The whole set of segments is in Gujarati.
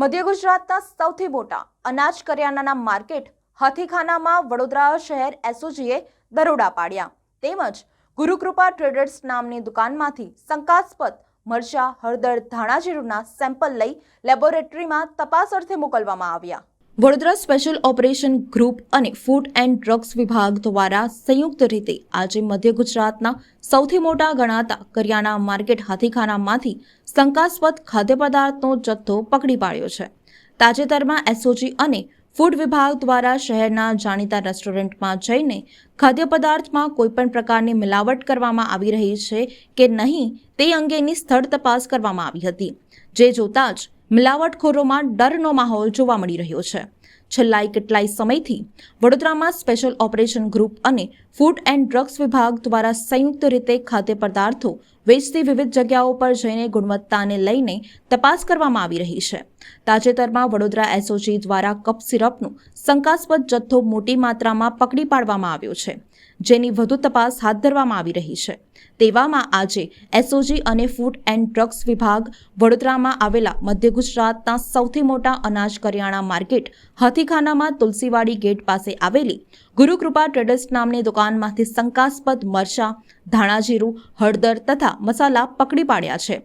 મધ્ય ગુજરાતના સૌથી મોટા અનાજ કરિયાણાના માર્કેટ હાથીખાનામાં વડોદરા શહેર એસઓજીએ દરોડા પાડ્યા તેમજ ગુરુકૃપા ટ્રેડર્સ નામની દુકાનમાંથી શંકાસ્પદ મરચા, હળદર, ધાણા જીરુંના સેમ્પલ લઈ લેબોરેટરીમાં તપાસ અર્થે મોકલવામાં આવ્યા। વડોદરા સ્પેશિયલ ઓપરેશન ગ્રુપ અને ફૂડ એન્ડ ડ્રગ્સ વિભાગ દ્વારા સંયુક્ત રીતે આજે મધ્ય ગુજરાતના સૌથી મોટા ગણાતા કરિયાણા માર્કેટ હાથીખાનામાંથી શંકાસ્પદ ખાદ્ય પદાર્થનો જથ્થો પકડી પાડ્યો છે। તાજેતરમાં એસઓજી અને ફૂડ વિભાગ દ્વારા શહેરના જાણીતા રેસ્ટોરન્ટમાં જઈને ખાદ્ય પદાર્થમાં કોઈપણ પ્રકારની મિલાવટ કરવામાં આવી રહી છે કે નહીં તે અંગેની સ્થળ તપાસ કરવામાં આવી હતી, જે જોતા જ મિલાવટખોરોમાં ડરનો માહોલ જોવા મળી રહ્યો છે। છેલ્લા કેટલાય સમયથી વડોદરામાં સ્પેશિયલ ઓપરેશન ગ્રુપ અને ફૂડ એન્ડ ડ્રગ્સ વિભાગ દ્વારા સંયુક્ત રીતે ખાદ્ય પદાર્થો વેચતી વિવિધ જગ્યાઓ પર જઈને ગુણવત્તાને લઈને તપાસ કરવામાં આવી રહી છે। તાજેતરમાં વડોદરા એસઓજી દ્વારા કફ સિરપનો શંકાસ્પદ જથ્થો મોટી માત્રામાં પકડી પાડવામાં આવ્યો છે, જેની વધુ તપાસ હાથ ધરવામાં આવી રહી છે। તેવામાં આજે એસઓજી અને ફૂડ એન્ડ ડ્રગ્સ વિભાગ વડોદરામાં આવેલા મધ્ય ગુજરાતના સૌથી મોટા અનાજ કરિયાણા માર્કેટ હાથીખાનામાં તુલસીવાડી ગેટ પાસે આવેલી ગુરુકૃપા ટ્રેડર્સ નામની દુકાનમાંથી શંકાસ્પદ મરચા, ધાણા જીરું, હળદર તથા મસાલા પકડી પાડ્યા છે।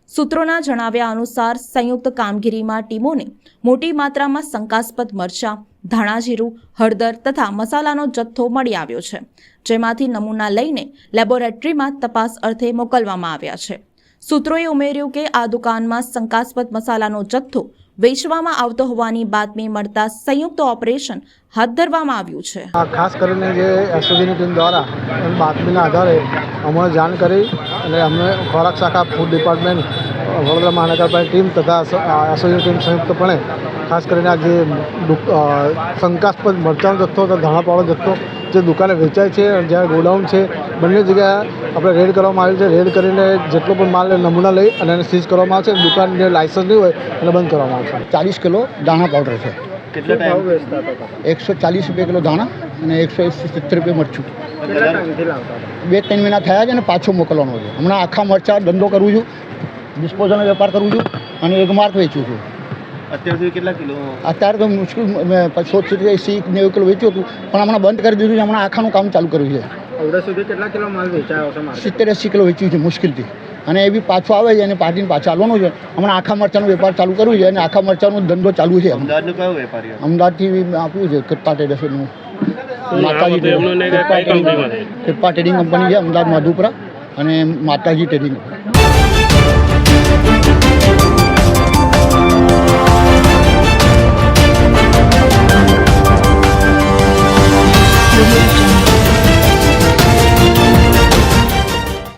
સૂત્રોના જણાવ્યા અનુસાર સંયુક્ત કામગીરીમાં ટીમોને મોટી માત્રામાં શંકાસ્પદ મરચા, ધાણા જીરું, હળદર તથા મસાલાનો જથ્થો મળી આવ્યો છે, જેમાંથી નમૂના લઈને લેબોરેટરીમાં તપાસ અર્થે મોકલવામાં આવ્યા છે। સૂત્રોએ ઉમેર્યું કે આ દુકાનમાં શંકાસ્પદ મસાલાનો જથ્થો વેચવામાં આવતો હોવાની બાતમી મળતા સંયુક્ત ઓપરેશન હાથ ધરવામાં આવ્યું છે। ખાસ કરીને જે એસઓજીની ટીમ દ્વારા બાતમીના આધારે અમને જાણ કરી અને અમને ખોરાક શાખા ફૂડ ડિપાર્ટમેન્ટ વડોદરા મહાનગરપાલિકા ટીમ તથા એસઓજીની ટીમ સંયુક્તપણે ખાસ કરીને આ જે શંકાસ્પદ મરચાંનો જથ્થો તથા ધાણા પાવડરનો જથ્થો જે દુકાને વેચાય છે જ્યાં ગોડાઉન છે બંને જગ્યાએ આપણે રેડ કરવામાં આવી છે। રેડ કરીને જેટલો પણ માલ નમૂના લઈ અને એને સીઝ કરવામાં આવે છે। દુકાન જે લાયસન્સ નહીં હોય એને બંધ કરવામાં આવે છે। 40 કિલો દાણા પાવડર છે। કેટલા ભાવ વેચતા હતા? 140 રૂપિયા કિલો દાણા અને 170 રૂપિયા મરચું। કેટલા ટાઈમથી લાવતા હતા? 2-3 મહિના થયા છે અને પાછો મોકલવાનો છે। હમણાં આખા મરચા ધંધો કરું છું, ડિસ્પોઝલનો વેપાર કરું છું અને એક માર્ક વેચું છું। અત્યાર સુધી કેટલા કિલો? અત્યારે તો મુશ્કેલ 180-90 કિલો વેચ્યું હતું, પણ હમણાં બંધ કરી દીધું છે। હમણાં આખાનું કામ ચાલુ કર્યું છે। અત્યાર સુધી કેટલા કિલો માલ વેચાયો છે? 70-80 કિલો વેચ્યું છે મુશ્કેલથી, અને એ બી પાછો આવે છે અને પાર્ટીને પાછા ચાલવાનું છે। હમણાં આખા મરચાનો વેપાર ચાલુ કર્યું છે અને આખા મરચાનો ધંધો ચાલુ છે। અમદાવાદનો કયો વેપારી? અમદાવાદથી આપ્યું છે કૃપા ટ્રેડર્સનું, માતાજી કૃપા ટ્રેડિંગ કંપની છે અમદાવાદ મધુપુરા અને માતાજી ટ્રેડિંગ।